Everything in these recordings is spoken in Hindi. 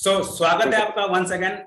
स्वागत ठीक है है। आपका वंस अगेन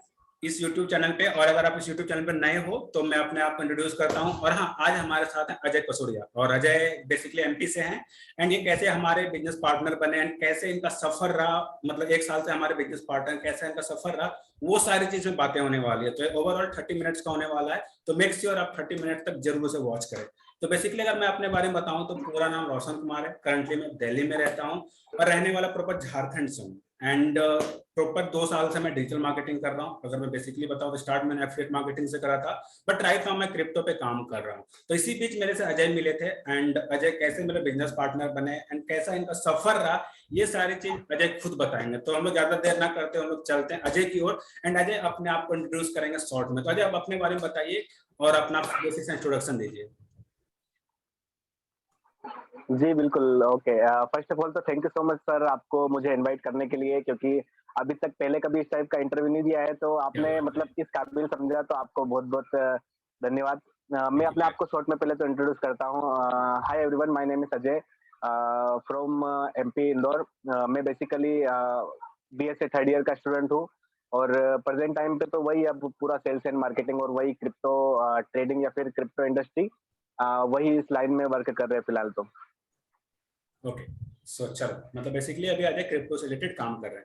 इस YouTube चैनल पे। और अगर आप इस YouTube चैनल पे नए हो तो मैं अपने आप को इंट्रोड्यूस करता हूं। और हाँ, आज हमारे साथ हैं अजय कसोड़िया। और अजय बेसिकली एमपी से हैं एंड ये कैसे हमारे बिजनेस पार्टनर बने एंड कैसे इनका सफर रहा, मतलब 1 साल से हमारे बिजनेस पार्टनर, कैसे इनका सफर रहा, वो सारी चीजें बातें होने वाली है। तो ओवरऑल 30 मिनट्स का होने वाला है, तो मेक श्योर आप 30 मिनट तक जरूर से वॉच करें। तो बेसिकली अगर मैं अपने बारे में बताऊं तो पूरा नाम रोशन कुमार है। करंटली मैं दिल्ली में रहता हूं और रहने वाला प्रॉपर झारखंड से हूँ। एंड प्रॉपर 2 साल से मैं डिजिटल मार्केटिंग कर रहा हूँ। अगर मैं बेसिकली बताऊँ तो स्टार्ट मैंने एफिलिएट मार्केटिंग से करा था, बट राइट नाउ मैं क्रिप्टो पे काम कर रहा हूँ। तो इसी बीच मेरे से अजय मिले थे एंड अजय कैसे मेरे बिजनेस पार्टनर बने एंड कैसा इनका सफर रहा, ये सारी चीज अजय खुद बताएंगे। तो हम लोग ज्यादा देर ना करते, हम लोग चलते हैं अजय की ओर। एंड अजय अपने आप को इंट्रोड्यूस करेंगे शॉर्ट में। तो अजय आप अपने बारे में बताइए और अपना बेसिक से इंट्रोडक्शन दीजिए। जी बिल्कुल। ओके, फर्स्ट ऑफ ऑल तो thank you so much sir, आपको मुझे इनवाइट करने के लिए, क्योंकि अभी तक पहले कभी इस टाइप का इंटरव्यू नहीं दिया है, तो आपने मतलब इस काबिल समझा, तो आपको बहुत बहुत धन्यवाद। मैं अपने आप को शॉर्ट में पहले तो इंट्रोड्यूस करता हूँ। Hi everyone, my name is Ajay from MP Indore. मैं बेसिकली बीएससी थर्ड ईयर का स्टूडेंट हूँ और प्रेजेंट टाइम पे तो वही अब पूरा सेल्स एंड मार्केटिंग और वही क्रिप्टो ट्रेडिंग या फिर क्रिप्टो इंडस्ट्री, वही इस लाइन में वर्क कर रहे हैं फिलहाल तो। ओके, सो चलो, मतलब बेसिकली अभी अजय क्रिप्टो से रिलेटेड काम कर रहे हैं।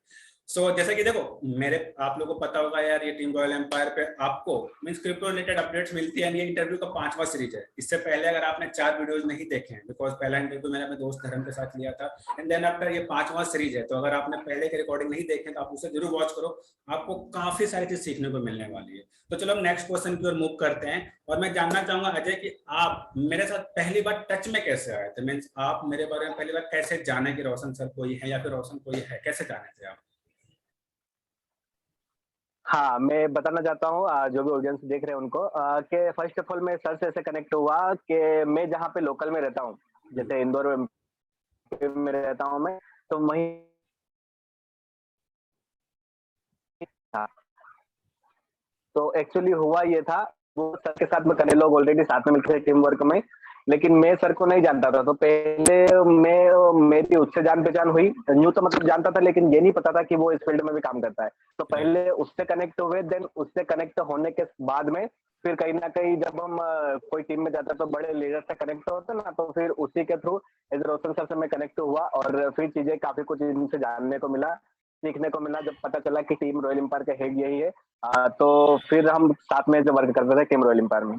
जैसा कि देखो, मेरे आप लोगों को पता होगा यार, ये टीम रॉयल एम्पायर पे आपको मींस क्रिप्टो रिलेटेड अपडेट्स मिलती है। ये इंटरव्यू का 5वां सीरीज है। इससे पहले अगर आपने 4 वीडियोस नहीं देखे हैं, बिकॉज पहला इंटरव्यू मैंने अपने दोस्त धर्म के साथ लिया था एंड देन आफ्टर ये 5वां सीरीज है। तो अगर आपने पहले की रिकॉर्डिंग नहीं देखे तो आप उसे जरूर वॉच करो, आपको काफी सारी चीज सीखने को मिलने वाली है। तो चलो हम नेक्स्ट क्वेश्चन की ओर मूव करते हैं। और मैं जानना चाहूंगा अजय कि आप मेरे साथ पहली बार टच में कैसे आए थे, मीन्स आप मेरे बारे में पहली बार कैसे जाने कि रोशन सर कोई है या फिर रोशन कोई है, कैसे जाने थे आप? हाँ, मैं बताना चाहता हूँ जो भी ऑडियंस देख रहे हैं उनको, कि फर्स्ट ऑफ ऑल मैं सर से ऐसे कनेक्ट हुआ कि मैं जहाँ पे लोकल में रहता हूँ, जैसे इंदौर में रहता हूँ मैं, तो वहीं था। तो एक्चुअली हुआ ये था, वो सर के साथ में करने लोग ऑलरेडी साथ में मिलते थे टीम वर्क में, लेकिन मैं सर को नहीं जानता था। तो पहले मेरी उससे जान पहचान हुई, न्यू तो मतलब जानता था, लेकिन ये नहीं पता था कि वो इस फील्ड में भी काम करता है। तो पहले उससे कनेक्ट हुए, देन उससे कनेक्ट होने के बाद में फिर कहीं ना कहीं जब हम कोई टीम में जाता तो बड़े लीडर से कनेक्ट होते ना, तो फिर उसी के थ्रू एज रोशन सर से मैं कनेक्ट हुआ और फिर चीजें काफी कुछ इनसे जानने को मिला, सीखने को मिला। जब पता चला कि टीम रॉयल एम्पायर का हेड यही है, तो फिर हम साथ में जो वर्क करते थे टीम रॉयल एम्पायर में।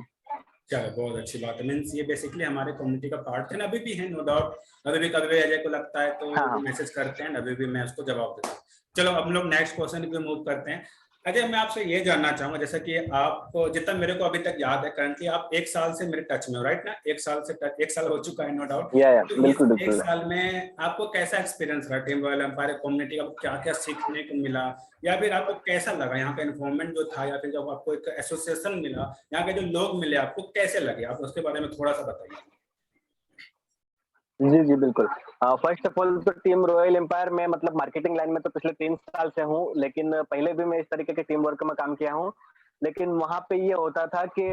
चलो, बहुत अच्छी बात है। मीन्स ये बेसिकली हमारे कम्युनिटी का पार्ट है, अभी भी है, नो डाउट। अभी भी कभी अजय को लगता है तो हाँ, मैसेज करते हैं, अभी भी मैं उसको जवाब देता हूँ। चलो अब हम लोग नेक्स्ट क्वेश्चन पे मूव करते हैं। अजय, मैं आपसे ये जानना चाहूंगा, जैसा कि आपको जितना मेरे को अभी तक याद है, करंटली आप 1 साल से मेरे टच में हो, राइट ना? 1 साल से 1 साल हो चुका है, नो डाउट। या तो इस बिल्कुल एक बिल्कुल। साल में आपको कैसा एक्सपीरियंस रहा टीम रॉयल एम्पायर कम्युनिटी का? क्या क्या सीखने को मिला या फिर आपको कैसा लगा यहाँ का इन्वायरमेंट जो था, या फिर जब आपको एक एसोसिएशन मिला, यहाँ के जो लोग मिले, आपको कैसे लगे? आप उसके बारे में थोड़ा सा बताइए। जी, जी, बिल्कुल। फर्स्ट ऑफ ऑल तो टीम रॉयल एम्पायर में मतलब मार्केटिंग लाइन में तो पिछले 3 साल से हूँ, लेकिन पहले भी मैं इस तरीके के टीम वर्क में काम किया हूँ। लेकिन वहाँ पे ये होता था कि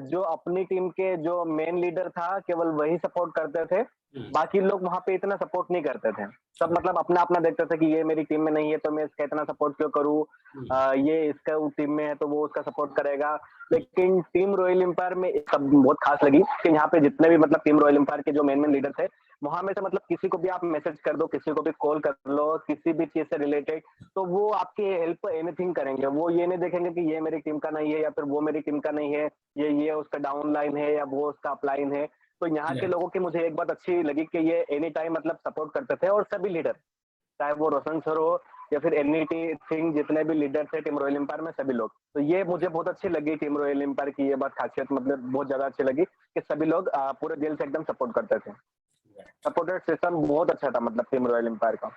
जो अपनी टीम के जो मेन लीडर था, केवल वही सपोर्ट करते थे। बाकी लोग वहाँ पे इतना सपोर्ट नहीं करते थे। सब मतलब अपना-अपना देखते थे कि ये मेरी टीम में नहीं है, तो मैं इसका इतना सपोर्ट क्यों करूँ? ये इसका टीम में है, तो वो उसका सपोर्ट करेगा। लेकिन टीम रॉयल एम्पायर में एक सब बहुत खास लगी कि यहाँ पे जितने भी मतलब टीम रॉयल एम्पायर के जो मेन लीडर थे, वहां में से मतलब किसी को भी आप मैसेज कर दो, किसी को भी कॉल कर लो, किसी भी चीज से रिलेटेड, तो वो आपकी हेल्प एनीथिंग करेंगे। वो ये नहीं देखेंगे कि ये मेरी टीम का नहीं है या फिर वो मेरी टीम का नहीं है, ये उसका डाउन लाइन है या वो उसका अपलाइन है। तो यहाँ के लोगों की मुझे एक बात अच्छी लगी कि ये एनी टाइम मतलब सपोर्ट करते थे, और सभी लीडर, चाहे वो रोशन सर हो या फिर एनी थिंग, जितने भी लीडर थे टीम रॉयल एम्पायर में, सभी लोग। तो ये मुझे बहुत अच्छी लगी टीम रॉयल एम्पायर की, ये बात खासियत मतलब बहुत ज्यादा अच्छी लगी कि सभी लोग पूरे दिल से एकदम सपोर्ट करते थे। सपोर्टेड सिस्टम बहुत अच्छा था मतलब टीम रॉयल एम्पायर का।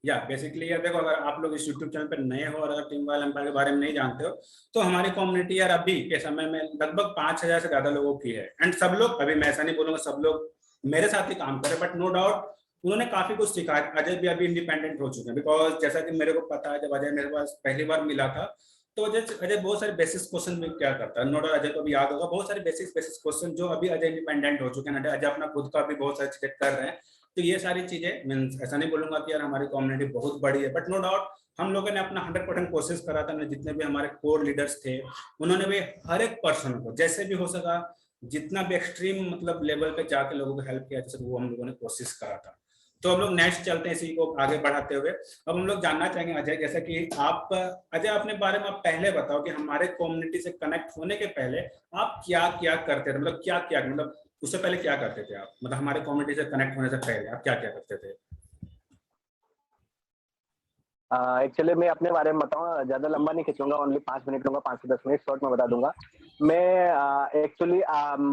या बेसिकली यार देखो, अगर आप लोग इस यूट्यूब चैनल पर नए हो और अगर टीम रॉयल एम्पायर के बारे में नहीं जानते हो, तो हमारी कम्युनिटी यार अभी के समय में लगभग 5,000 से ज्यादा लोगों की है। एंड सब लोग, अभी मैं ऐसा नहीं बोलूंगा सब लोग मेरे साथ ही काम करें, बट नो डाउट उन्होंने काफी कुछ सीखा है। अजय भी अभी इंडिपेंडेंट हो चुके हैं, बिकॉज जैसा कि मेरे को पता है, जब अजय मेरे पास पहली बार मिला था तो अजय बहुत सारे बेसिक क्वेश्चन में क्या करता है, नो डाउट अजय को भी याद होगा, बहुत सारे बेसिक क्वेश्चन जो अभी अजय इंडिपेंडेंट हो चुके हैं। अजय अपना खुद का भी बहुत सारी चीजें कर रहे हैं। तो ये सारी चीजें, मीन्स ऐसा नहीं बोलूंगा कि यार हमारी कम्युनिटी बहुत बड़ी है, बट नो डाउट हम लोगों ने अपना 100% कोशिश करा था। जितने भी हमारे कोर लीडर्स थे उन्होंने भी हर एक पर्सन को जैसे भी हो सका, जितना भी एक्सट्रीम मतलब लेवल पे जाके लोगों को हेल्प किया जैसे वो हम लोगों ने कोशिश करा था। तो हम लोग नेक्स्ट चलते हैं इसी को आगे बढ़ाते हुए। अब हम लोग जानना चाहेंगे अजय, जैसा कि आप अजय अपने बारे में आप पहले बताओ कि हमारे कम्युनिटी से कनेक्ट होने के पहले आप क्या क्या करते थे, मतलब क्या क्या, मतलब उससे पहले क्या करते थे आप, मतलब हमारे कम्युनिटी से कनेक्ट होने से पहले आप क्या क्या करते थे? एक्चुअली मैं अपने बारे में बताऊँ, ज़्यादा लंबा नहीं खींचूँगा, ओनली 5 मिनट लूँगा, 5 से 10 मिनट शॉर्ट में बता दूँगा। मैं एक्चुअली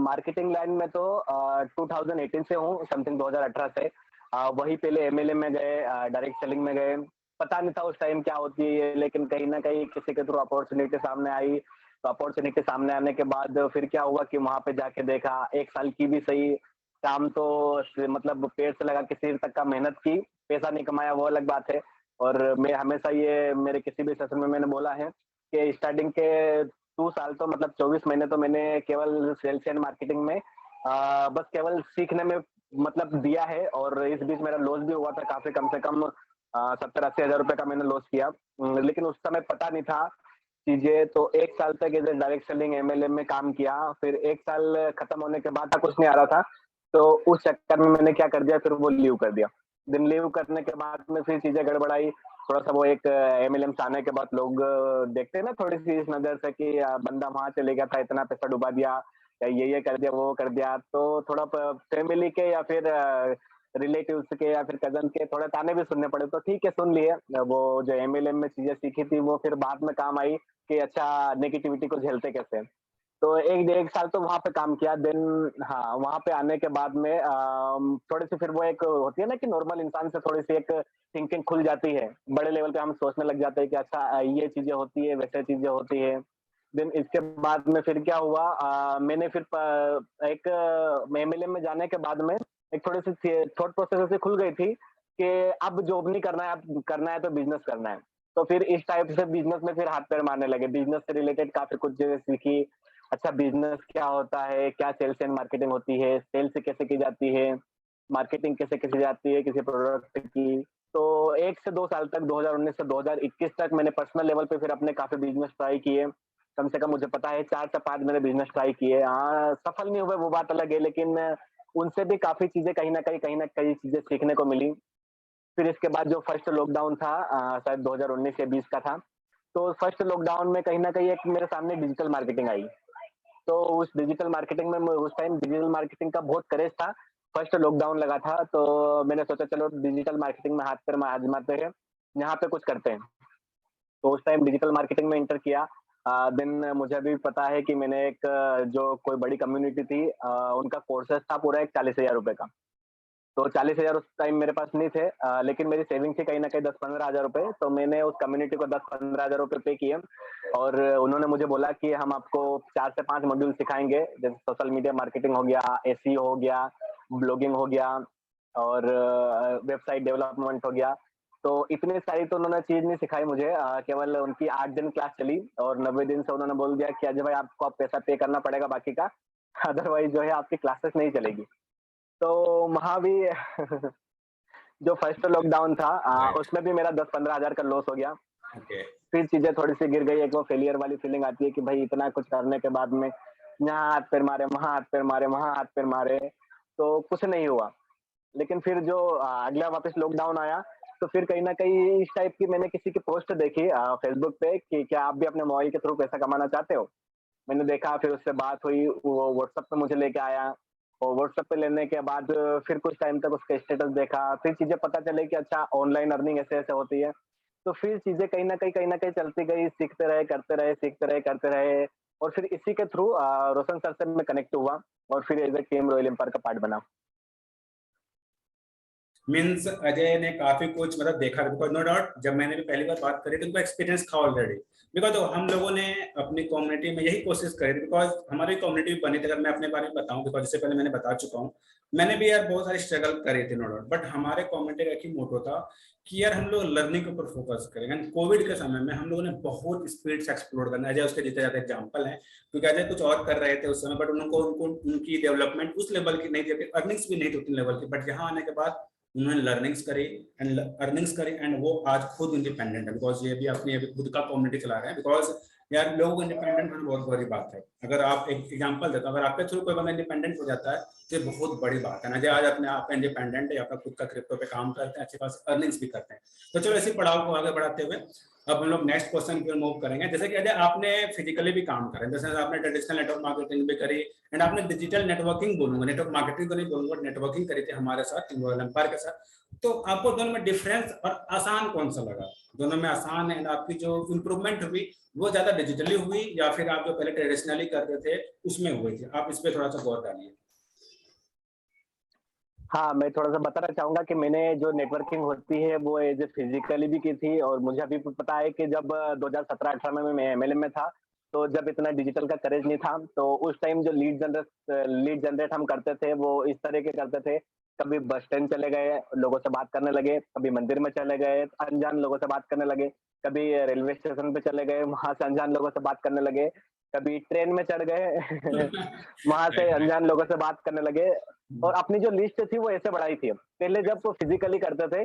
मार्केटिंग लाइन में तो 2018 से हूँ, समथिंग 2018 से। वही पहले एमएलएम में गए, डायरेक्ट सेलिंग में गए। पता नहीं था उस टाइम क्या होती है, लेकिन कहीं न कहीं किसी के थ्रू अपॉर्च्युनिटी सामने आई। तो अपॉर्च्युनिटी सामने आने के बाद फिर क्या हुआ कि वहाँ पे जाके देखा, 1 साल की भी सही, काम तो मतलब पेड़ से लगा के सिर तक का मेहनत की, पैसा नहीं कमाया वो अलग बात है। और मैं हमेशा ये मेरे किसी भी सेशन में मैंने बोला है कि स्टार्टिंग के 2 साल तो मतलब 24 महीने तो मैंने केवल सेल्स एंड मार्केटिंग में बस केवल सीखने में मतलब दिया है। और इस बीच मेरा लॉस भी हुआ था काफ़ी, कम से कम 70-80 हज़ार रुपए का मैंने लॉस किया। लेकिन उस समय पता नहीं था चीज़ें, तो 1 साल तक इधर डायरेक्ट सेलिंग एमएलएम में काम किया। फिर 1 साल खत्म होने के बाद कुछ नहीं आ रहा था, तो उस चक्कर में मैंने क्या कर दिया, फिर वो लीव कर दिया। दिन लीव करने के बाद में फिर चीज़ें गड़बड़ाई। थोड़ा-सा वो एक एमएलएम से आने के बाद लोग देखते हैं ना थोड़ी-सी इस नज़र से कि बंदा वहाँ चले गया था, इतना पैसा डुबा दिया या ये कर दिया, वो कर दिया। तो थोड़ा प फैमिली के या फिर रिलेटिव्स के या फिर कज़न के थोड़े ताने भी सुनने पड़े, तो ठीक है सुन लिए। वो जो एमएलएम में चीज़ें सीखी थी वो फिर बाद में काम आई कि अच्छा नेगेटिविटी को झेलते कैसे हैं। तो 1 डेढ़ साल तो वहाँ पे काम किया। देन हाँ, वहाँ पे आने के बाद में थोड़ी-सी फिर वो एक होती है ना कि नॉर्मल इंसान से थोड़ी-सी एक थिंकिंग खुल जाती है। बड़े लेवल पे हम सोचने लग जाते हैं कि अच्छा ये चीज़ें होती है, वैसे चीज़ें होती है। देन इसके बाद में फिर क्या हुआ, मैंने फिर एक एमएलएम में जाने के बाद में एक थोड़ी-सी थॉट प्रोसेस ऐसी खुल गई थी कि अब जॉब नहीं करना है, अब करना है तो बिज़नेस करना है। तो फिर इस टाइप से बिज़नेस में फिर हाथ-पैर मारने लगे। बिज़नेस से रिलेटेड काफ़ी कुछ चीज़ें सीखी। अच्छा बिज़नेस क्या होता है? क्या सेल्स एंड मार्केटिंग होती है? सेल्स कैसे की जाती है? मार्केटिंग कैसे की जाती है किसी प्रोडक्ट की? तो 1 से 2 साल तक 2019 से 2021 तक मैंने पर्सनल लेवल पे फिर अपने काफ़ी बिज़नेस ट्राई किए। कम से कम मुझे पता है 4 से 5 मैंने बिज़नेस ट्राई किए। हाँ, सफल नहीं हुए वो बात अलग है, लेकिन उनसे भी काफ़ी चीज़ें कहीं न कहीं चीज़ें सीखने को मिली। फिर इसके बाद जो फर्स्ट लॉकडाउन था, शायद 2019 या 20 का था। तो फर्स्ट लॉकडाउन में कहीं न कहीं एक मेरे सामने डिजिटल मार्केटिंग आई। तो उस डिजिटल मार्केटिंग में उस टाइम डिजिटल मार्केटिंग का बहुत क्रेज़ था। फर्स्ट लॉकडाउन लगा था, तो मैंने सोचा चलो डिजिटल मार्केटिंग में हाथ पैर में आज़माते हैं, यहाँ पे कुछ करते हैं। तो उस टाइम डिजिटल मार्केटिंग में एंटर किया। देन मुझे अभी पता है कि मैंने एक जो कोई बड़ी कम्युनिटी थी, उनका कोर्सेज़ था पूरा एक ₹40,000 का। तो 40,000 उस टाइम मेरे पास नहीं थे, लेकिन मेरी सेविंग थी कहीं न कहीं 10-15 हज़ार रुपए। तो मैंने उस कम्युनिटी को 10-15 हज़ार रुपए पे किए और उन्होंने मुझे बोला कि हम आपको 4 से 5 मॉड्यूल सिखाएँगे, जैसे सोशल मीडिया मार्केटिंग हो गया, एसईओ हो गया, ब्लॉगिंग हो गया और वेबसाइट डेवलपमेंट हो गया। तो इतनी सारी तो उन्होंने चीज़ नहीं सिखाई मुझे, केवल उनकी 8 दिन क्लास चली और 90 दिन से उन्होंने बोल दिया कि अजय भाई आपको अब पैसा पे करना पड़ेगा बाकी का, अदरवाइज़ जो है आपकी क्लासेस नहीं चलेगी। तो वहाँ भी जो फर्स्ट लॉकडाउन था, राइट। उसमें भी मेरा 10-15 हज़ार का लॉस हो गया। ओके। फिर चीज़ें थोड़ी-सी गिर गई, एक वो फेलियर वाली फीलिंग आती है कि भाई इतना कुछ करने के बाद में यहाँ हाथ-पैर मारे, वहाँ हाथ-पैर मारे, वहाँ हाथ-पैर मारे, तो कुछ नहीं हुआ। लेकिन फिर जो अगला वापस लॉकडाउन आया, तो फिर कहीं न कहीं इस टाइप की मैंने किसी की पोस्ट देखी फेसबुक पे कि क्या आप भी अपने मोबाइल के थ्रू पैसा कमाना चाहते हो? मैंने देखा, फिर उससे बात हुई, वो व्हाट्सएप पे मुझे लेके आया और व्हाट्सएप पे लेने के बाद फिर कुछ टाइम तक उसका स्टेटस देखा, फिर चीज़ें पता चली कि अच्छा ऑनलाइन अर्निंग ऐसे-ऐसे होती है। तो फिर चीज़ें कहीं न कहीं चलती गई, सीखते रहे, करते रहे, सीखते रहे, करते रहे और फिर इसी के थ्रू रोशन सर से मैं कनेक्ट हुआ और फिर as a team royal empire का पार्ट बना। मीन्स अजय ने काफी कुछ मतलब देखा, बिकॉज नो डाउट जब मैंने भी पहली बार बात करी तो उनको एक्सपीरियंस था ऑलरेडी। बिकॉज तो हम लोगों ने अपनी कम्युनिटी में यही कोशिश करी थी, बिकॉज हमारी कम्युनिटी भी बनी थी। अगर मैं अपने बारे में बताऊं, बिकॉज इससे पहले मैंने बता चुका हूँ, मैंने भी यार बहुत सारी स्ट्रगल करी थी नो डाउट, बट हमारे कम्युनिटी का एक ही मोटो था कि यार हम लोग लर्निंग के ऊपर फोकस करेंगे। कोविड के समय में हम लोगों ने बहुत स्पीड से एक्सप्लोर करना, अजय उसके जितने ज्यादा एग्जाम्पल हैं, क्योंकि अजय कुछ और कर रहे थे उस समय, बट उनको उनको उनकी डेवलपमेंट उस लेवल की नहीं थी, अर्निंग्स भी नहीं थी उतनी लेवल की, बट यहाँ आने के बाद उन्होंने लर्निंग्स करी एंड अर्निंग्स करी, एंड वो आज खुद इंडिपेंडेंट है, बिकॉज ये भी अपनी अभी खुद का कम्युनिटी चला रहे हैं। बिकॉज यार लोगों को इंडिपेंडेंट होना बहुत बड़ी बात है। अगर आप एक एग्जांपल देता हूं, अगर आपके थ्रू कोई बंदा इंडिपेंडेंट हो जाता है तो ये बहुत बड़ी बात है ना। जो आज अपने आप इंडिपेंडेंट है, अपना खुद का क्रिप्टो पे काम करते हैं, अच्छे खास अर्निंग्स भी करते हैं। तो चलो इसी पड़ाव को आगे बढ़ाते हुए अब हम लोग नेक्स्ट क्वेश्चन की ओर मूव करेंगे। जैसे कि अजय आपने फिजिकली भी काम करा, जैसे आपने ट्रेडिशनल नेटवर्क मार्केटिंग भी करी एंड आपने डिजिटल नेटवर्किंग, बोलूंगा नेटवर्क मार्केटिंग तो नहीं बोलूंगा, नेटवर्किंग करी थी हमारे साथ टीम रॉयल एम्पायर के साथ। तो आपको दोनों में डिफरेंस और आसान कौन सा लगा? दोनों में आसान है, आपकी जो इम्प्रूवमेंट हुई वो ज्यादा डिजिटली हुई या फिर आप जो पहले ट्रेडिशनली करते थे उसमें हुई थी? आप इस पे थोड़ा सा गौर डालिए। हाँ, मैं थोड़ा-सा बताना चाहूँगा कि मैंने जो नेटवर्किंग होती है वो एज़ ए फिज़िकली भी की थी, और मुझे अभी भी पता है कि जब 2017-18 में मैं एमएलएम में था, तो जब इतना डिजिटल का क्रेज़ नहीं था, तो उस टाइम जो लीड जनरेट हम करते थे वो इस तरह के करते थे। कभी बस स्टैंड चले गए, लोगों से बात करने लगे, कभी मंदिर में चले गए, अनजान लोगों से बात करने लगे, कभी रेलवे स्टेशन पे चले गए, वहाँ से अनजान लोगों से बात करने लगे, कभी ट्रेन में चढ़ गए वहाँ से अनजान लोगों से बात करने लगे। और अपनी जो लिस्ट थी वो ऐसे बढ़ाई थी। पहले जब वो फिजिकली करते थे,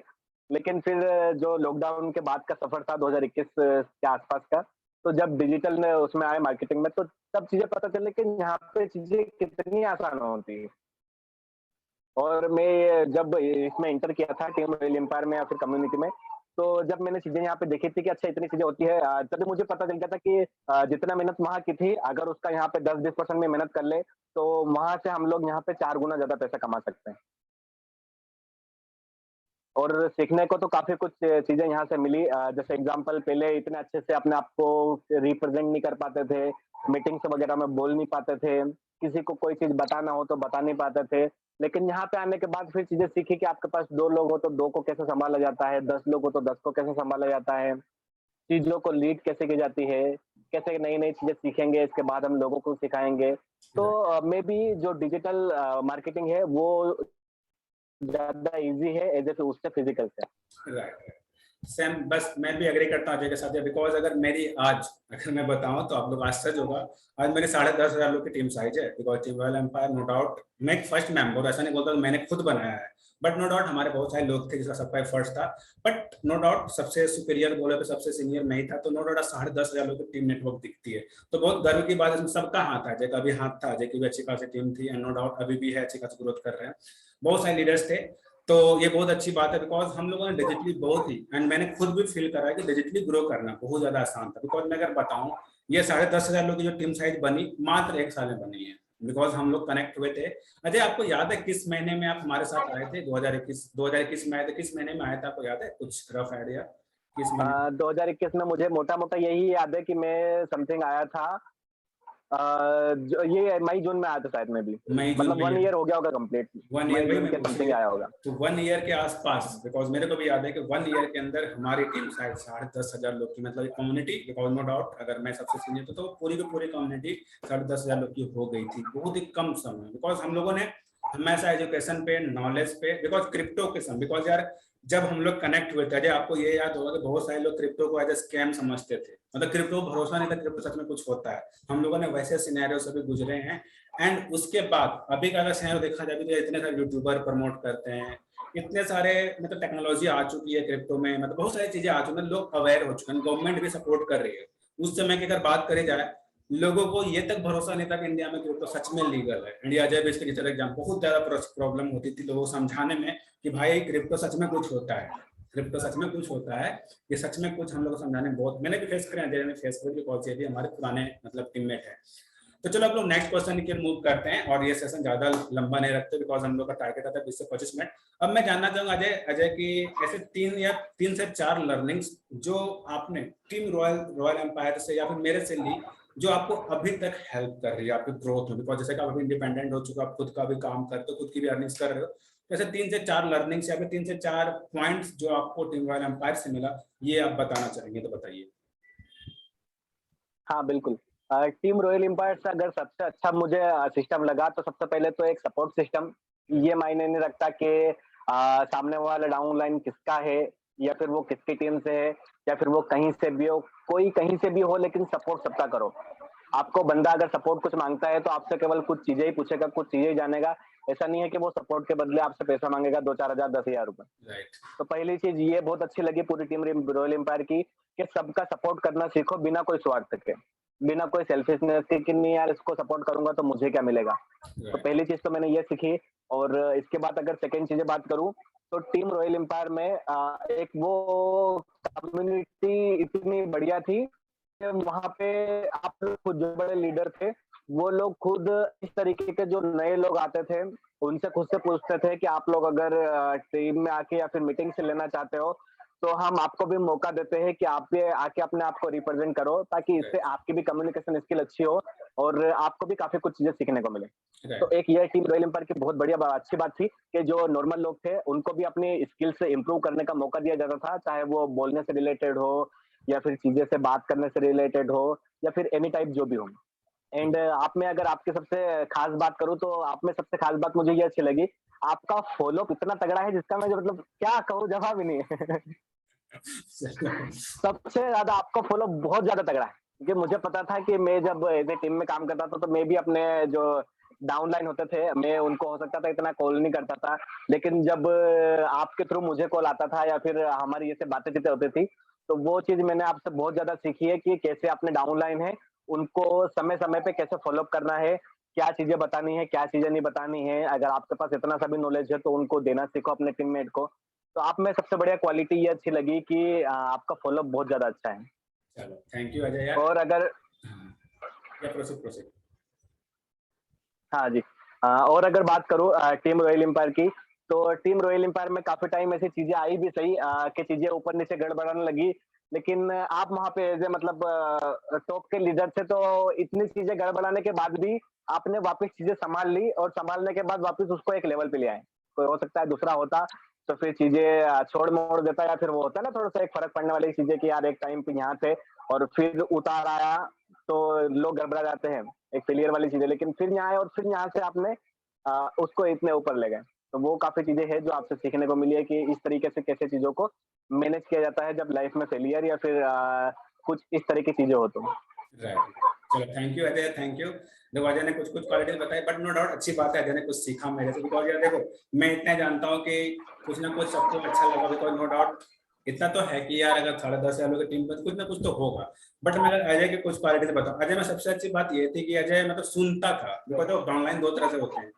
लेकिन फिर जो लॉकडाउन के बाद का सफर था 2021 के आसपास का, तो जब डिजिटल में उसमें आए मार्केटिंग में, तो तब चीजें पता चली कि यहाँ पे चीजें कितनी आसान होती है। और मैं जब इसमें इंटर किया था टीम रॉयल एम्पायर में या फिर कम्युनिटी में, तो जब मैंने चीजें यहाँ पे देखी थी कि अच्छा इतनी चीजें होती है, तभी मुझे पता चल गया था कि जितना मेहनत वहाँ की थी, अगर उसका यहाँ पे 10-20% में मेहनत कर ले, तो वहां से हम लोग यहाँ पे 4 गुना ज्यादा पैसा कमा सकते हैं। और सीखने को तो काफ़ी कुछ चीज़ें यहाँ से मिली, जैसे एग्ज़ाम्पल पहले इतने अच्छे से अपने आप को रिप्रेज़ेंट नहीं कर पाते थे, मीटिंग्स वग़ैरह में बोल नहीं पाते थे, किसी को कोई चीज़ बताना हो तो बता नहीं पाते थे। लेकिन यहाँ पे आने के बाद फिर चीज़ें सीखी कि आपके पास 2 लोग हो तो 2 को कैसे सँभाला जाता है, 10 लोग हो तो 10 को कैसे सँभाला जाता है, चीज़ों को लीड कैसे की जाती है, कैसे नई-नई चीज़ें सीखेंगे, इसके बाद हम लोगों को सिखाएँगे। तो मेबी जो डिजिटल मार्केटिंग है वो ज़्यादा ईज़ी है एज़ ए उससे फिज़िकल से। राइट, सेम, बस मैं भी एग्री करता हूँ अजय के साथ, बिकॉज अगर मेरी आज अगर मैं बताऊं तो आप लोग आश्चर्य होगा, आज मेरे 10,500 लोग की टीम साइज है। Because team royal empire no doubt मैं एक फर्स्ट मेंबर, ऐसा नहीं बोलता मैंने खुद बनाया है, बट नो डाउट हमारे बहुत सारे लोग थे जिसका सबका फर्स्ट था, बट नो डाउट सबसे सुपीरियर बोले तो सबसे सीनियर मैं ही था। तो नो डाउट 10,500 लोग की टीम नेटवर्क दिखती है, तो बहुत गर्व की बात है। इसमें सबका हाथ है, अजय का भी हाथ था, अजय की भी अच्छी खासी टीम थी, एंड नो डाउट अभी भी है, अच्छी खासी ग्रोथ कर रहे हैं, बहुत सारे लीडर्स थे। तो ये बहुत अच्छी बात है, बिकॉज हम लोगों ने डिजिटली बहुत ही, एंड मैंने खुद भी फील करा है कि डिजिटली ग्रो करना बहुत ज्यादा आसान था। बिकॉज मैं अगर बताऊं, ये 10,500 लोग की जो टीम साइज बनी मात्र 1 साल में बनी है, बिकॉज हम लोग कनेक्ट हुए थे। अजय आपको याद है किस महीने में आप हमारे साथ आए थे? 2021 में आए थे, किस महीने में आए थे आपको याद है? कुछ रफ आइडिया किस महीने? 2021 में मुझे मोटा-मोटा यही याद है कि मैं समथिंग आया था, ये मई जून में आया था शायद मैं भी। मई जून मतलब में? 1 ईयर हो गया होगा कंप्लीट। 1 ईयर मई वही जून मैं के पूछ समथिंग रही, आया होगा। तो 1 ईयर के आसपास, बिकॉज मेरे को भी याद है कि 1 ईयर के अंदर हमारी टीम शायद 10,500 लोग की, मतलब कम्युनिटी, बिकॉज नो डाउट अगर मैं सबसे सीनियर तो पूरी की पूरी कम्युनिटी 10,500 लोग की हो गई थी बहुत ही कम समय। बिकॉज हम लोगों ने हमेशा एजुकेशन पे, नॉलेज पे, बिकॉज क्रिप्टो के समय, बिकॉज यार जब हम लोग कनेक्ट हुए थे, आपको ये याद होगा कि बहुत सारे लोग क्रिप्टो को एज ए स्कैम समझते थे, मतलब क्रिप्टो भरोसा नहीं था, क्रिप्टो सच में कुछ होता है। हम लोगों ने वैसे सिनेरियो से भी गुजरे हैं, एंड उसके बाद अभी का अगर सिनेरियो देखा जाए तो इतने सारे यूट्यूबर प्रमोट करते हैं, इतने सारे मतलब टेक्नोलॉजी आ चुकी है क्रिप्टो में, मतलब बहुत सारी चीजें आ चुकी हैं, लोग अवेयर हो चुके हैं, गवर्नमेंट भी सपोर्ट कर रही है। उस समय की अगर बात करी जाए, लोगों को ये तक भरोसा नहीं था कि इंडिया में क्रिप्टो सच में लीगल है। इंडिया जब इसके टीचर एग्जाम बहुत ज्यादा प्रॉब्लम होती थी लोगों को समझाने में कि भाई क्रिप्टो सच में कुछ होता है, क्रिप्टो सच में कुछ होता है, ये सच में कुछ। हम लोग को समझाने में बहुत, मैंने भी फेस करे, अजय ने फेस करे, बिकॉज ये भी हमारे पुराने मतलब टीममेट है। तो चलो आप लोग नेक्स्ट क्वेश्चन की मूव करते हैं, और ये सेशन ज्यादा लंबा नहीं रखते बिकॉज हम लोग का टारगेट आता है 20 से 25 मिनट। अब मैं जानना चाहूंगा अजय की ऐसे 3 से 4 लर्निंग्स जो आपने टीम रॉयल एम्पायर से या फिर मेरे से ली, जो आपको अभी तक हेल्प कर रही है आपकी ग्रोथ में। बिकॉज जैसे कि आप अभी इंडिपेंडेंट हो चुके हो, आप खुद का भी काम करते हो, खुद की भी अर्निंग्स कर रहे हो, जैसे 3 से 4 लर्निंग्स या फिर 3 से 4 पॉइंट्स जो आपको टीम रॉयल एम्पायर से मिला, ये आप बताना चाहेंगे तो बताइए। हाँ, बिल्कुल। टीम रॉयल एम्पायर से अगर सबसे अच्छा मुझे सिस्टम लगा तो सबसे पहले तो एक सपोर्ट सिस्टम। ये मायने नहीं रखता कि सामने वाला डाउन लाइन किसका है या फिर वो किसकी टीम से है या फिर वो कहीं से भी हो, कोई कहीं से भी हो, लेकिन सपोर्ट सबका करो। आपको बंदा अगर सपोर्ट कुछ माँगता है तो आपसे केवल कुछ चीज़ें ही पूछेगा, कुछ चीज़ें ही जानेगा। ऐसा नहीं है कि वो सपोर्ट के बदले आपसे पैसा माँगेगा 2-4 हज़ार, 10,000 रुपए। राइट। तो पहली चीज़ ये बहुत अच्छी लगी पूरी टीम रॉयल एम्पायर की कि सबका सपोर्ट करना सीखो बिना कोई स्वार्थ के, बिना कोई सेल्फिशनेस के कि नहीं यार इसको सपोर्ट करूँगा तो मुझे क्या मिलेगा। तो राइट। पहली चीज़ तो मैंने ये सीखी। और इसके बाद अगर सेकंड चीज़ें बात करूँ तो टीम रॉयल एम्पायर में एक वो कम्युनिटी इतनी बढ़िया थी कि वहाँ पे आप लोग खुद जो बड़े लीडर थे, वो लोग खुद इस तरीके के जो नए लोग आते थे, उनसे खुद से पूछते थे कि आप लोग अगर टीम में आके या फिर मीटिंग से लेना चाहते हो, तो हम आपको भी मौका देते हैं कि आप ये आके अपने आप को रिप्रेजेंट करो, ताकि इससे राइट। आपकी भी कम्युनिकेशन स्किल अच्छी हो और आपको भी काफ़ी कुछ चीज़ें सीखने को मिले। तो राइट। एक ये टीम रॉयल एम्पायर की बहुत बढ़िया अच्छी बात थी कि जो नॉर्मल लोग थे, उनको भी अपनी स्किल्स इम्प्रूव करने का मौका दिया जाता था, चाहे वो बोलने से रिलेटेड हो या फिर चीज़ें से बात करने से रिलेटेड हो या फिर एनी टाइप जो भी हो। एंड आप में अगर आपकी सबसे खास बात करूँ तो आप में सबसे खास बात मुझे ये अच्छी लगी, आपका फ़ॉलो-अप इतना तगड़ा है जिसका मैं जो मतलब क्या कहूँ जवाब ही नहीं है। सबसे ज़्यादा आपका फ़ॉलो बहुत ज़्यादा तगड़ा है, क्योंकि मुझे पता था कि मैं जब एज़ ए टीम में काम करता था, तो मैं भी अपने जो डाउनलाइन होते थे, मैं उनको हो सकता था इतना कॉल नहीं करता था। लेकिन जब आपके थ्रू मुझे कॉल आता था या फिर हमारी ऐसे बातें-चीतें होती थी, तो वो चीज़ मैंने आपसे बहुत ज़्यादा सीखी है कि कैसे अपने डाउनलाइन है, उनको समय-समय पे कैसे फ़ॉलो अप करना है, क्या चीज़ें बतानी है, क्या चीज़ें नहीं बतानी है। अगर आपके पास इतना सा भी नॉलेज है, तो उनको देना सीखो अपने टीममेट को। तो आप में सबसे बढ़िया क्वालिटी ये अच्छी लगी कि आपका फ़ॉलो-अप बहुत ज़्यादा अच्छा है। चलो, थैंक यू अजय यार। और अगर हाँ, या प्रोसीड प्रोसीड। हाँ जी। और अगर बात करूँ टीम रॉयल एम्पायर की, तो टीम रॉयल एम्पायर में काफ़ी टाइम ऐसी चीज़ें आई भी सही कि चीज़ें ऊपर-नीचे गड़बड़ाने लगी। लेकिन आप वहाँ पे एज़ ए मतलब टॉप के लीडर थे, तो इतनी चीज़ें गड़बड़ाने के बाद भी आपने वापस चीज़ें सँभाल ली और सँभालने के बाद वापस उसको एक लेवल पे ले आए। कोई हो सकता है दूसरा होता, तो फिर चीज़ें छोड़-मोड़ देता या फिर वो होता है ना थोड़ा-सा एक फ़र्क पड़ने वाली चीज़ें कि यार एक टाइम पे यहाँ थे और फिर उतार आया, तो लोग गड़बड़ा जाते हैं। एक फेलियर वाली चीज़ है, लेकिन फिर यहाँ आए और फिर यहाँ से आपने उसको इतने ऊपर ले गए। तो वो काफ़ी चीज़ें हैं जो आपसे सीखने को मिली है कि इस तरीके से कैसे चीज़ों को मैनेज किया जाता है जब लाइफ में फेलियर या फिर कुछ इस तरह की चीज़ें हो तो। राइट। चलो, thank you Ajay, thank you. देखो अजय ने कुछ-कुछ क्वालिटीज़ बताई, बट नो डाउट अच्छी बात है अजय ने कुछ सीखा मेरे से, बिकॉज़ यार देखो, मैं इतना जानता हूँ कि कुछ ना कुछ सबको अच्छा लगा, बिकॉज़ नो डाउट इतना तो है कि यार अगर 10,500 लोगों की टीम में कुछ ना कुछ तो होगा। बट मैं अगर अजय की कुछ क्वालिटीज़ बताऊँ, अजय में सबसे अच्छी बात ये थी कि अजय मतलब सुनता था। बिकॉज़ देखो ऑनलाइन 2 तरह से होते हैं।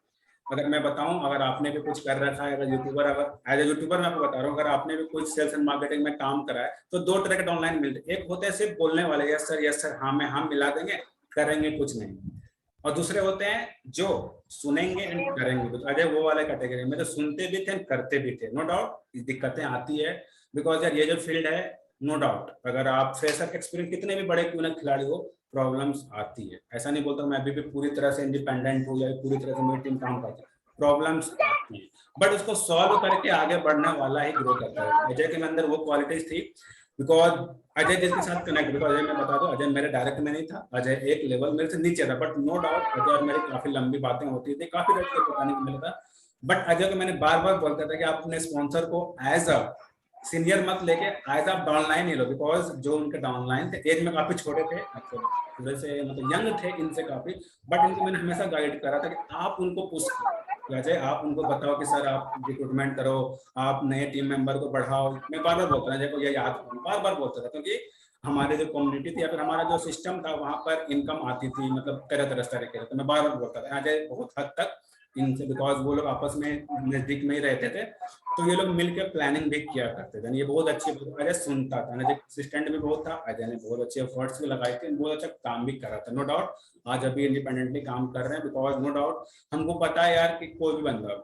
अगर मैं बताऊँ, अगर आपने भी कुछ कर रखा है, अगर यूट्यूबर, अगर एज़ अ यूट्यूबर मैं आपको बता रहा हूँ, अगर आपने भी कुछ सेल्स एंड मार्केटिंग में काम करा है, तो 2 तरह के ऑनलाइन मिलते हैं। एक होते हैं सिर्फ बोलने वाले, यस सर, हाँ में हाँ मिला देंगे, करेंगे कुछ नहीं। और दूसरे होते हैं जो सुनेंगे एंड करेंगे कुछ। अजय वो वाले कैटेगरी में, तो सुनते भी थे एंड करते भी थे। नो डाउट दिक्कतें आती है, बिकॉज़ यार ये जो फील्ड है, नो डाउट अगर आप फ्रेशर एक्सपीरियंस कितने भी बड़े क्यों ना खिलाड़ी हो, प्रॉब्लम्स आती है। ऐसा नहीं बोलता मैं अभी भी पूरी तरह से इंडिपेंडेंट हूँ या पूरी तरह से मेरी टीम काम करती है, प्रॉब्लम्स आती है, बट उसको सॉल्व करके आगे बढ़ने वाला ही ग्रो करता है। अजय के अंदर वो क्वालिटीज थी, बिकॉज अजय जिसके साथ कनेक्ट, बिकॉज अजय मैं बता दूं, अजय मेरे डायरेक्ट में नहीं था, अजय एक लेवल मेरे से नीचे था, बट नो डाउट अजय और मेरी काफी लंबी बातें होती थी, काफी देर तक बताने को मिला था। बट अजय को मैंने बार बार बोलता था कि आप अपने स्पॉन्सर को एज अ सीनियर मत लेके एज अ डाउनलाइन ही लो, बिकॉज जो उनके डाउनलाइन थे एज में काफी छोटे थे, मतलब थोड़े से मतलब यंग थे इनसे काफी, बट इनको मैंने हमेशा गाइड करा था कि आप उनको पुश करो, अजय आप उनको बताओ कि सर आप रिक्रूटमेंट करो, आप नए टीम मेंबर को बढ़ाओ। मैं बार बार बोलता था, देखो ये याद बार बार बोलता था, क्योंकि हमारे जो कम्युनिटी थी या फिर हमारा जो सिस्टम था वहां पर इनकम आती थी, मतलब तरह तरह तरीके से, तो मैं बार बार बोलता था अजय बहुत हद तक इनसे, बिकॉज वो लोग आपस में नजदीक में ही रहते थे, तो ये लोग मिलकर प्लानिंग भी किया करते थे। ये बहुत अच्छी, अजय सुनता था, अजय असिस्टेंट भी बहुत था, अजय ने बहुत अच्छे एफर्ट्स भी लगाए थे, बहुत अच्छा काम भी करा था। नो डाउट आज अभी इंडिपेंडेंटली काम कर रहे हैं, बिकॉज नो डाउट हमको पता है यार कि कोई भी बंदा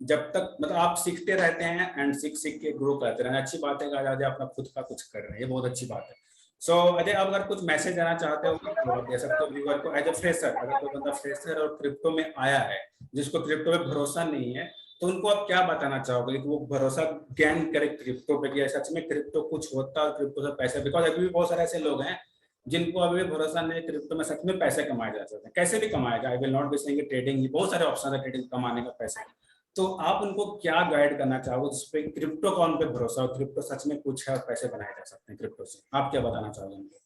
जब तक मतलब आप सीखते रहते हैं एंड सीख सीख के ग्रो करते रहना, अच्छी बात है कि आज अपना खुद का कुछ कर रहे हैं, ये बहुत अच्छी बात है। सो अजय आप अगर कुछ मैसेज देना चाहते हो तो आप दे सकते हो व्यूअर को एज अ फ्रेशर, अगर कोई बंदा फ्रेशर और क्रिप्टो में आया है, जिसको क्रिप्टो में भरोसा नहीं है, तो उनको आप क्या बताना चाहोगे कि वो भरोसा गेन करे क्रिप्टो पे कि सच में क्रिप्टो कुछ होता है, क्रिप्टो से पैसे, बिकॉज अभी भी बहुत सारे ऐसे लोग हैं जिनको अभी भी भरोसा नहीं क्रिप्टो में सच में पैसे कमाए जा सकते हैं। कैसे भी कमाएगा, I will not be saying trading ही, बहुत सारे ऑप्शन है ट्रेडिंग कमाने का पैसा। तो आप उनको क्या गाइड करना चाहोगे जिसपे क्रिप्टो का उन पे भरोसा हो, क्रिप्टो सच में कुछ है और पैसे बनाए जा सकते हैं क्रिप्टो से, आप क्या बताना चाहोगे उनको?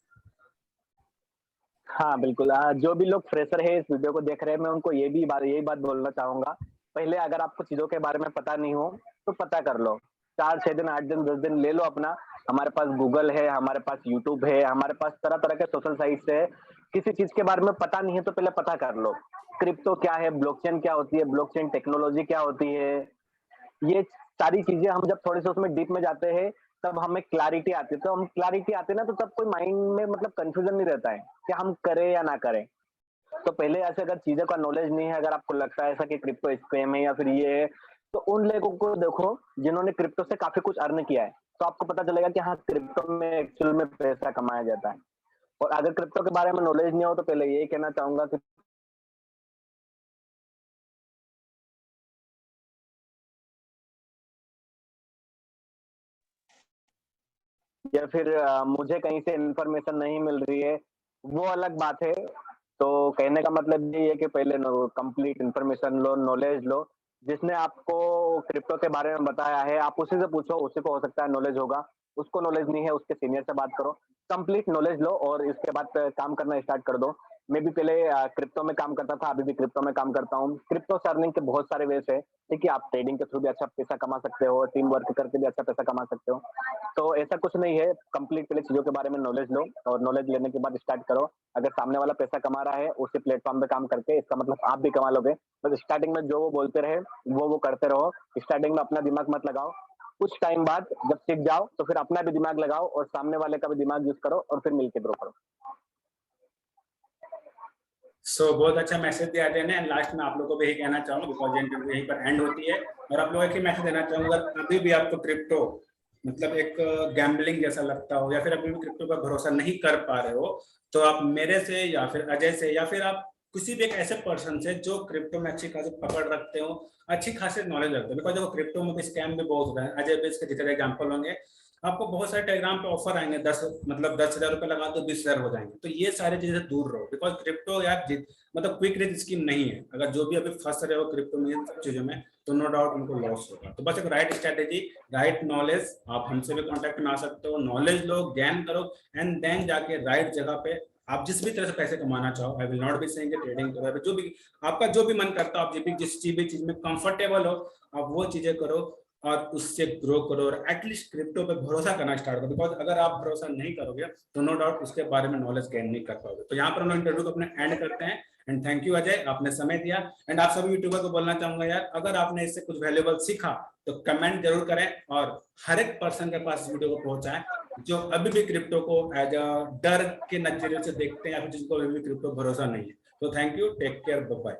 हाँ, बिल्कुल। जो भी लोग फ्रेशर है इस वीडियो को देख रहे हैं, मैं उनको यही बात बोलना चाहूँगा। पहले अगर आपको चीज़ों के बारे में पता नहीं हो, तो पता कर लो। 4, 6 दिन, 8 दिन, 10 दिन ले लो अपना। हमारे पास गूगल है, हमारे पास यूट्यूब है, हमारे पास तरह-तरह के सोशल साइट्स है। किसी चीज़ के बारे में पता नहीं है तो पहले पता कर लो। क्रिप्टो क्या है, ब्लॉकचेन क्या होती है, ब्लॉकचेन टेक्नोलॉजी क्या होती है, ये सारी चीज़ें हम जब थोड़े-से उसमें डीप में जाते हैं, तब हमें क्लैरिटी आती है। तो हम क्लैरिटी आती है ना, तो तब कोई माइंड में मतलब कन्फ्यूज़न नहीं रहता है कि हम करें या ना करें। तो पहले ऐसे अगर चीज़ों का नॉलेज नहीं है, अगर आपको लगता है ऐसा कि क्रिप्टो स्कैम है या फिर ये है, तो उन लोगों को देखो जिन्होंने क्रिप्टो से काफ़ी कुछ अर्न किया है। तो आपको पता चलेगा कि हाँ, क्रिप्टो में एक्चुअल में पैसा कमाया जाता है। और अगर क्रिप्टो के बारे में नॉलेज नहीं हो तो पहले यही कहना चाहूँगा कि या फिर मुझे कहीं से इन्फॉर्मेशन नहीं मिल रही है, वो अलग बात है। तो कहने का मतलब ये है कि पहले कंप्लीट इन्फॉर्मेशन लो, नॉलेज लो। जिसने आपको क्रिप्टो के बारे में बताया है, आप उसी से पूछो, उसी को हो सकता है नॉलेज होगा। उसको नॉलेज नहीं है, उसके सीनियर से बात करो। कंप्लीट नॉलेज लो और इसके बाद काम करना स्टार्ट कर दो। मैं भी पहले क्रिप्टो में काम करता था, अभी भी क्रिप्टो में काम करता हूँ। क्रिप्टो से अर्निंग के बहुत सारे वेज़ है। देखिए, आप ट्रेडिंग के थ्रू भी अच्छा पैसा कमा सकते हो, टीम वर्क करके भी अच्छा पैसा कमा सकते हो। तो ऐसा कुछ नहीं है, कंप्लीट पहले चीज़ों के बारे में नॉलेज लो और नॉलेज लेने के बाद स्टार्ट करो। अगर सामने वाला पैसा कमा रहा है, उसी प्लेटफ़ॉर्म पे काम करके, इसका मतलब आप भी कमा लोगे। बस स्टार्टिंग में जो वो बोलते रहे, वो करते रहो। स्टार्टिंग में अपना दिमाग मत लगाओ। कुछ टाइम बाद जब सीख जाओ, तो फिर अपना भी दिमाग लगाओ और सामने वाले का भी दिमाग यूज़ करो और फिर मिलके ग्रो करो। बहुत अच्छा मैसेज दिया अजय ने। लास्ट में आप लोगों को भी यही कहना चाहूंगा, बिकॉज ये इंटरव्यू यहीं पर एंड होती है, और आप लोगों को एक मैसेज देना चाहूंगा, अभी भी आपको क्रिप्टो मतलब एक गैम्बलिंग जैसा लगता हो, या फिर अभी भी क्रिप्टो पर भरोसा नहीं कर पा रहे हो, तो आप मेरे से या फिर अजय से या फिर आप किसी भी एक ऐसे पर्सन से जो क्रिप्टो में अच्छी खासी पकड़ रखते हो, अच्छी खासी नॉलेज रखते हो, बिकॉज देखो क्रिप्टो में भी स्कैम भी बहुत होता है। अजय भी इसके जितने एग्जाम्पल होंगे, आपको बहुत सारे टेलीग्राम पे ऑफर आएंगे, 10,000 रुपए लगा दो 20,000 हो जाएंगे। तो ये सारी चीजें दूर रहो, बिकॉज क्रिप्टो यार मतलब क्विक रिच स्कीम नहीं है। अगर जो भी अभी फंस रहे हो क्रिप्टो में इन सब चीजों में, तो नो डाउट उनको लॉस होगा। तो बस एक राइट स्ट्रेटेजी, राइट नॉलेज, आप हमसे भी कॉन्टेक्ट में आ सकते हो, नॉलेज लो, ज्ञान करो, एंड देन जाके राइट जगह पे आप जिस भी तरह से पैसे कमाना चाहो, आई will not be saying trading करो, जो भी आपका जो भी मन करता हो, आप जिस चीज में कंफर्टेबल हो, आप वो चीजें करो और उससे ग्रो करो, और एटलीस्ट क्रिप्टो पे भरोसा करना स्टार्ट करो। बिकॉज अगर आप भरोसा नहीं करोगे तो नो डाउट उसके बारे में नॉलेज गेन नहीं कर पाओगे। तो यहाँ पर हम लोग इंटरव्यू को अपने एंड करते हैं। एंड थैंक यू अजय, आपने समय दिया। एंड आप सभी यूट्यूबर को बोलना चाहूंगा यार, अगर आपने इससे कुछ वैल्यूएबल सीखा तो कमेंट जरूर करें, और हर एक पर्सन के पास वीडियो को पहुंचाएं जो अभी भी क्रिप्टो को एज अ डर के नजरिए से देखते हैं, या फिर जिसको अभी भी क्रिप्टो भरोसा नहीं है। तो thank you, take care, bye bye.